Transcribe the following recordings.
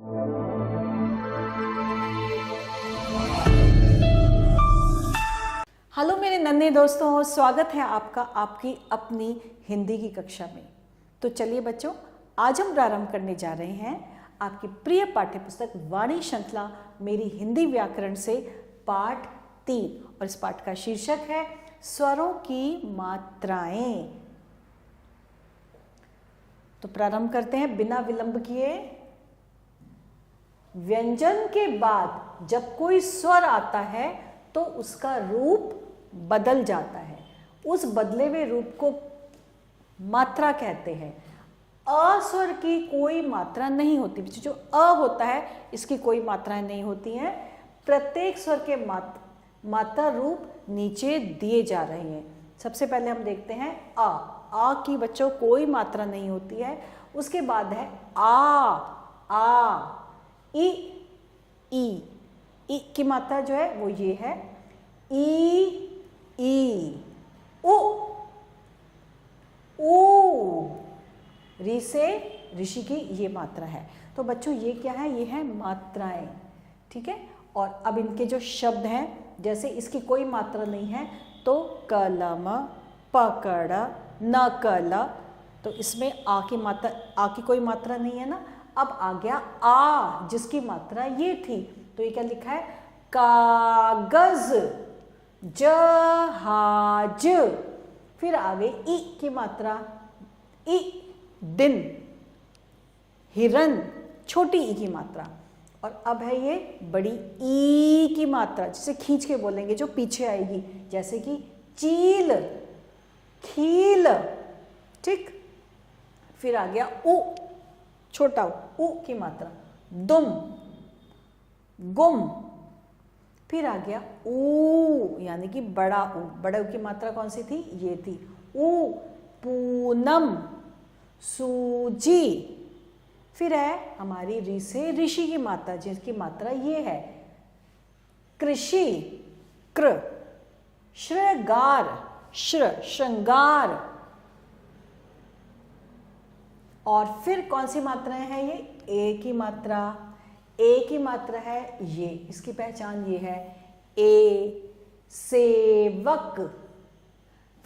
Hello मेरे नन्हे दोस्तों, स्वागत है आपका आपकी अपनी हिंदी की कक्षा में। तो चलिए बच्चों, आज हम प्रारंभ करने जा रहे हैं आपकी प्रिय पाठ्यपुस्तक वाणी श्रृंखला मेरी हिंदी व्याकरण से पाठ 3, और इस पाठ का शीर्षक है स्वरों की मात्राएं। तो प्रारंभ करते हैं बिना विलंब किए। व्यंजन के बाद जब कोई स्वर आता है तो उसका रूप बदल जाता है। उस बदले हुए रूप को मात्रा कहते हैं। अ स्वर की कोई मात्रा नहीं होती। जो अ होता है इसकी कोई मात्राएं नहीं होती हैं। प्रत्येक स्वर के मात्रा रूप नीचे दिए जा रहे हैं। सबसे पहले हम देखते हैं आ की बच्चों कोई मात्रा नहीं होती है। उसके बाद है आ, ई की मात्रा जो है वो ये है ई, ऊ, री से ऋषि की ये मात्रा है। तो बच्चों ये क्या है? ये है मात्राएं, ठीक है। और अब इनके जो शब्द हैं, जैसे इसकी कोई मात्रा नहीं है तो कलम, पकड़, नकल, तो इसमें आ की कोई मात्रा नहीं है ना। अब आ गया आ जिसकी मात्रा ये थी, तो ये क्या लिखा है? कागज, जहाज। फिर आगे ई की मात्रा, ई, दिन, हिरन, छोटी ई की मात्रा। और अब है ये बड़ी ई की मात्रा, जिसे खींच के बोलेंगे, जो पीछे आएगी, जैसे कि चील, खील, ठीक। फिर आ गया ऊ, छोटा ऊ की मात्रा, दुम, गुम। फिर आ गया ऊ यानी कि बड़ा ऊ। बड़ा ऊ की मात्रा कौन सी थी? ये थी ऊ, पूनम, सूजी। फिर है हमारी री से ऋषि की मात्रा, जिसकी मात्रा ये है कृषि, कृ, श्रृंगार, श्रृंगार। और फिर कौन सी मात्राएं हैं? ये ए की मात्रा, ए की मात्रा है ये, इसकी पहचान ये है ए, सेवक।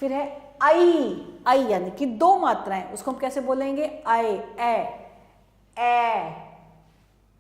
फिर है आई यानी कि 2 मात्राएं, उसको हम कैसे बोलेंगे? ए,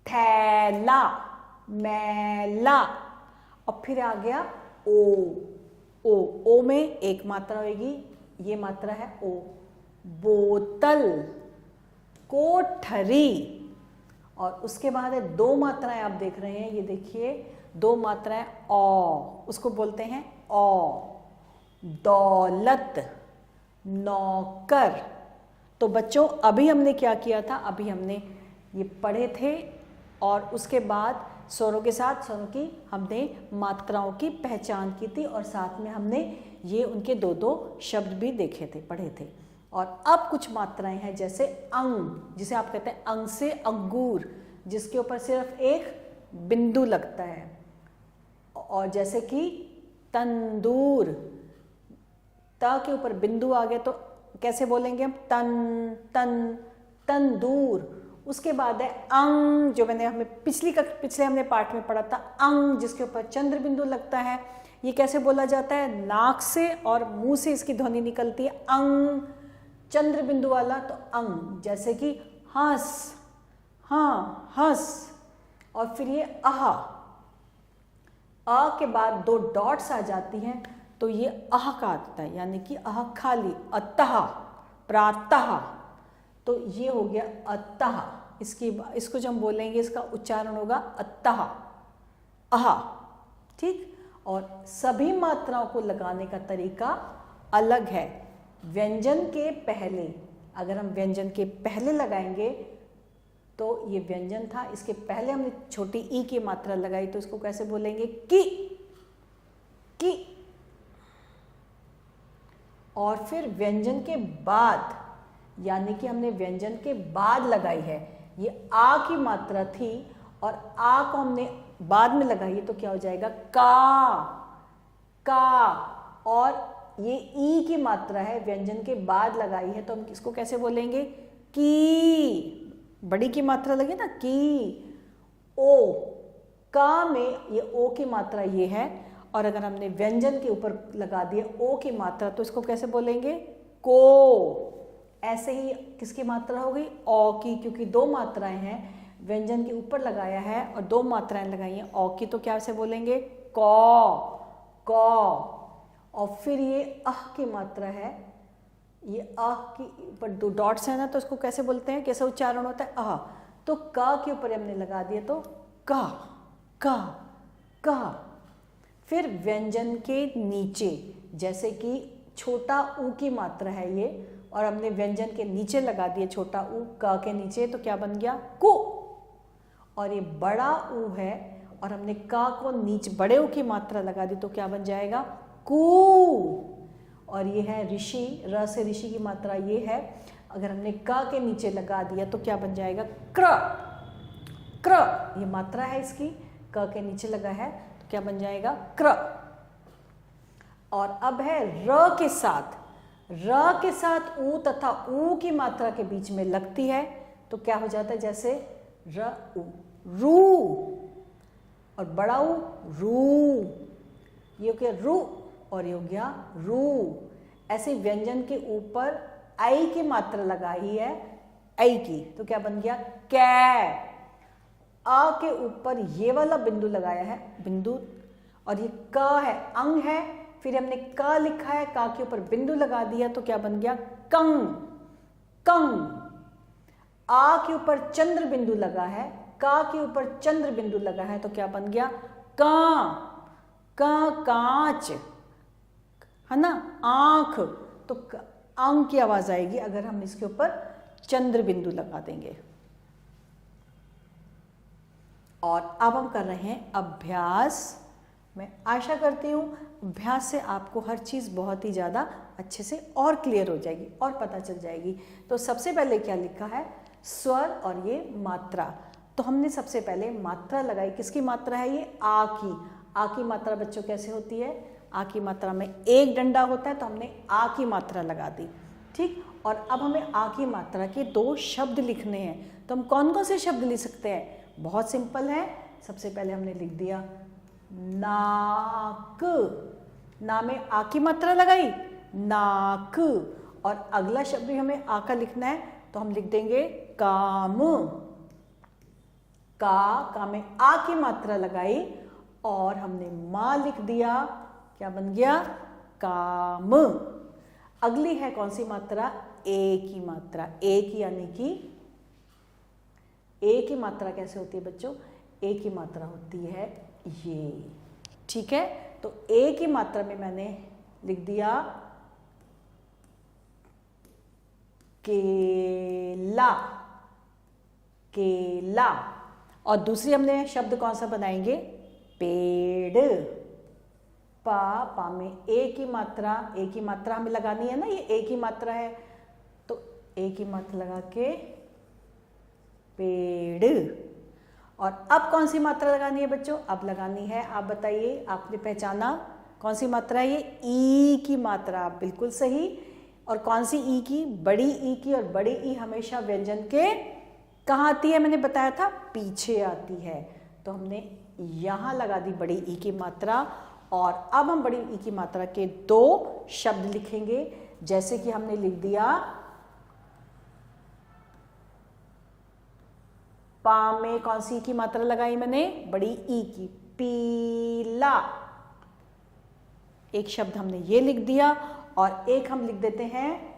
थैला, मैला। और फिर आ गया ओ में एक मात्रा होगी, ये मात्रा है ओ, बोतल, कोठरी। और उसके बाद है 2 मात्राएं आप देख रहे हैं, ये देखिए 2 मात्राएं उसको बोलते हैं दौलत, नौकर। तो बच्चों अभी हमने क्या किया था? अभी हमने ये पढ़े थे और उसके बाद स्वरों के साथ स्वरों की हमने मात्राओं की पहचान की थी, और साथ में हमने ये उनके 2 शब्द भी देखे थे, पढ़े थे। और अब कुछ मात्राएं हैं, जैसे अंग, जिसे आप कहते हैं अंग से अंगूर, जिसके ऊपर सिर्फ एक बिंदु लगता है। और जैसे कि तंदूर, त के ऊपर बिंदु आ गए तो कैसे बोलेंगे हम? तंदूर। उसके बाद है अंग, जो हमें पिछले हमने पाठ में पढ़ा था, अंग जिसके ऊपर चंद्र बिंदु लगता है। ये कैसे बोला जाता है? नाक से और मुंह से इसकी ध्वनि निकलती है, अंग, चंद्र बिंदु वाला, तो अंग। जैसे कि हंस, हाँ हंस। और फिर ये अ के बाद 2 डॉट्स आ जाती हैं, तो ये अह का आता है, यानी कि अह खाली, अतः, प्रातः। तो ये हो गया अतः। इसको जब हम बोलेंगे इसका उच्चारण होगा अतः, अह, ठीक। और सभी मात्राओं को लगाने का तरीका अलग है। व्यंजन के पहले, अगर हम व्यंजन के पहले लगाएंगे तो ये व्यंजन था, इसके पहले हमने छोटी ई की मात्रा लगाई, तो इसको कैसे बोलेंगे? की। और फिर व्यंजन के बाद, यानी कि हमने व्यंजन के बाद लगाई है, ये आ की मात्रा थी और आ को हमने बाद में लगाई है, तो क्या हो जाएगा? का। और ये ई की मात्रा है, व्यंजन के बाद लगाई है, तो हम इसको कैसे बोलेंगे? की। बड़ी की मात्रा लगी ना, की। ओ, का में ये ओ की मात्रा ये है, और अगर हमने व्यंजन के ऊपर लगा दिया ओ की मात्रा तो इसको कैसे बोलेंगे? को। ऐसे ही किसकी मात्रा हो गई? ओ की, क्योंकि दो मात्राएं हैं, व्यंजन के ऊपर लगाया है और दो मात्राएं लगाई हैं ओ की, तो क्या से बोलेंगे? कौ, कौ। और फिर ये अह की मात्रा है, ये अह की ऊपर दो डॉट्स है ना, तो उसको कैसे बोलते हैं, कैसे उच्चारण होता है? अह। तो का के ऊपर हमने लगा दिया तो का, का, का। फिर व्यंजन के नीचे, जैसे कि छोटा ऊ की मात्रा है ये, और हमने व्यंजन के नीचे लगा दिया छोटा ऊ का के नीचे, तो क्या बन गया? कु। और ये बड़ा ऊ है और हमने का को नीचे बड़े ऊ की मात्रा लगा दी तो क्या बन जाएगा? कू। और ये है ऋषि, र से ऋषि की मात्रा ये है, अगर हमने का के नीचे लगा दिया तो क्या बन जाएगा? क्र, क्र। ये मात्रा है इसकी, क के नीचे लगा है तो क्या बन जाएगा? क्र। और अब है र के साथ, र के साथ ऊ तथा ऊ की मात्रा के बीच में लगती है तो क्या हो जाता है? जैसे र ऊ, रू। और बड़ा ऊ, रू। ये हो गया रू और ये हो गया रू। ऐसे व्यंजन के ऊपर आई की मात्रा लगाई है, आई की, तो क्या बन गया? कै। आ के ऊपर ये वाला बिंदु लगाया है, बिंदु, और ये क है, अंग है, फिर हमने का लिखा है, का के ऊपर बिंदु लगा दिया तो क्या बन गया? कंग, कंग। आ के ऊपर चंद्र बिंदु लगा है, का के ऊपर चंद्र बिंदु लगा है तो क्या बन गया? का, का, कांच, है ना, आंख। तो आंख की आवाज आएगी अगर हम इसके ऊपर चंद्र बिंदु लगा देंगे। और अब हम कर रहे हैं अभ्यास। मैं आशा करती हूँ अभ्यास से आपको हर चीज़ बहुत ही ज़्यादा अच्छे से और क्लियर हो जाएगी और पता चल जाएगी। तो सबसे पहले क्या लिखा है? स्वर और ये मात्रा। तो हमने सबसे पहले मात्रा लगाई, किसकी मात्रा है ये? आ की। आ की मात्रा बच्चों कैसे होती है? आ की मात्रा में एक डंडा होता है तो हमने आ की मात्रा लगा दी, ठीक। और अब हमें आ की मात्रा के दो शब्द लिखने हैं, तो हम कौन कौन से शब्द लिख सकते हैं? बहुत सिंपल है। सबसे पहले हमने लिख दिया नाक, ना में आ की मात्रा लगाई, नाक। और अगला शब्द भी हमें आ का लिखना है तो हम लिख देंगे काम, का में आ की मात्रा लगाई और हमने मां लिख दिया, क्या बन गया? काम। अगली है कौन सी मात्रा? ए की मात्रा। ए की यानी कि ए की मात्रा कैसे होती है बच्चों? ए की मात्रा होती है ये, ठीक है। तो ए की मात्रा में मैंने लिख दिया केला, केला। और दूसरी हमने शब्द कौन सा बनाएंगे? पेड़। पा में ए की मात्रा, ए की मात्रा हमें लगानी है ना, ये ए की मात्रा है तो ए की मात्रा लगा के पेड़। और अब कौन सी मात्रा लगानी है बच्चों? अब लगानी है, आप बताइए, आपने पहचाना कौन सी मात्रा है? ये ई की मात्रा, बिल्कुल सही। और कौन सी ई की? बड़ी ई की। और बड़ी ई हमेशा व्यंजन के कहाँ आती है? मैंने बताया था पीछे आती है, तो हमने यहाँ लगा दी बड़ी ई की मात्रा। और अब हम बड़ी ई की मात्रा के दो शब्द लिखेंगे, जैसे कि हमने लिख दिया पा में कौन सी की मात्रा लगाई मैंने? बड़ी ई की, पीला। एक शब्द हमने ये लिख दिया और एक हम लिख देते हैं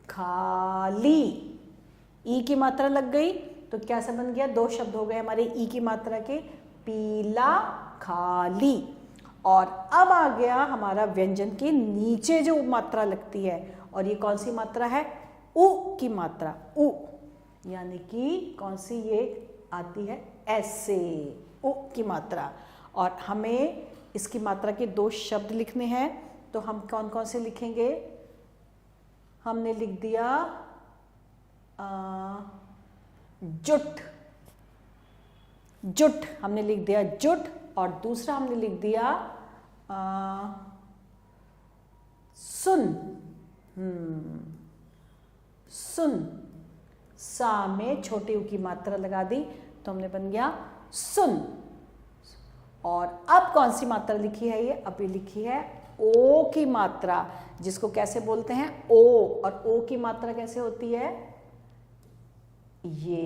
खाली। ई की मात्रा लग गई तो कैसा बन गया? दो शब्द हो गए हमारे ई की मात्रा के, पीला, खाली। और अब आ गया हमारा व्यंजन के नीचे जो मात्रा लगती है, और ये कौन सी मात्रा है? उ की मात्रा, उ, यानी कि कौन सी ये आती है? ऐसे, उ की मात्रा। और हमें इसकी मात्रा के दो शब्द लिखने हैं, तो हम कौन कौन से लिखेंगे? हमने लिख दिया जुट, जुट हमने लिख दिया जुट। और दूसरा हमने लिख दिया सुन, सुन। सा में छोटे ऊ की मात्रा लगा दी तो हमने बन गया सुन। और अब कौन सी मात्रा लिखी है ये? अब ये लिखी है ओ की मात्रा, जिसको कैसे बोलते हैं? ओ। और ओ की मात्रा कैसे होती है? ये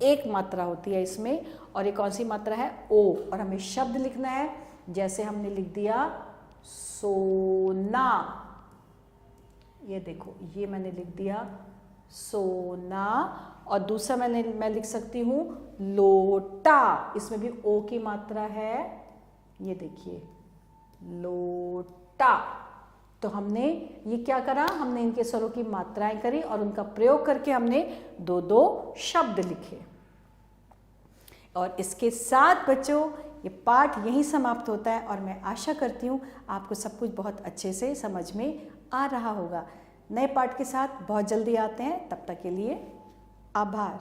एक मात्रा होती है इसमें, और ये कौन सी मात्रा है? ओ। और हमें शब्द लिखना है, जैसे हमने लिख दिया सोना। ये देखो, ये मैंने लिख दिया सोना। और दूसरा मैं लिख सकती हूँ लोटा, इसमें भी ओ की मात्रा है। ये देखिए लोटा। तो हमने ये क्या करा? हमने इनके स्वरों की मात्राएं करी और उनका प्रयोग करके हमने दो दो शब्द लिखे। और इसके साथ बच्चों ये पाठ यहीं समाप्त होता है, और मैं आशा करती हूँ आपको सब कुछ बहुत अच्छे से समझ में आ रहा होगा। नए पाठ के साथ बहुत जल्दी आते हैं, तब तक के लिए आभार।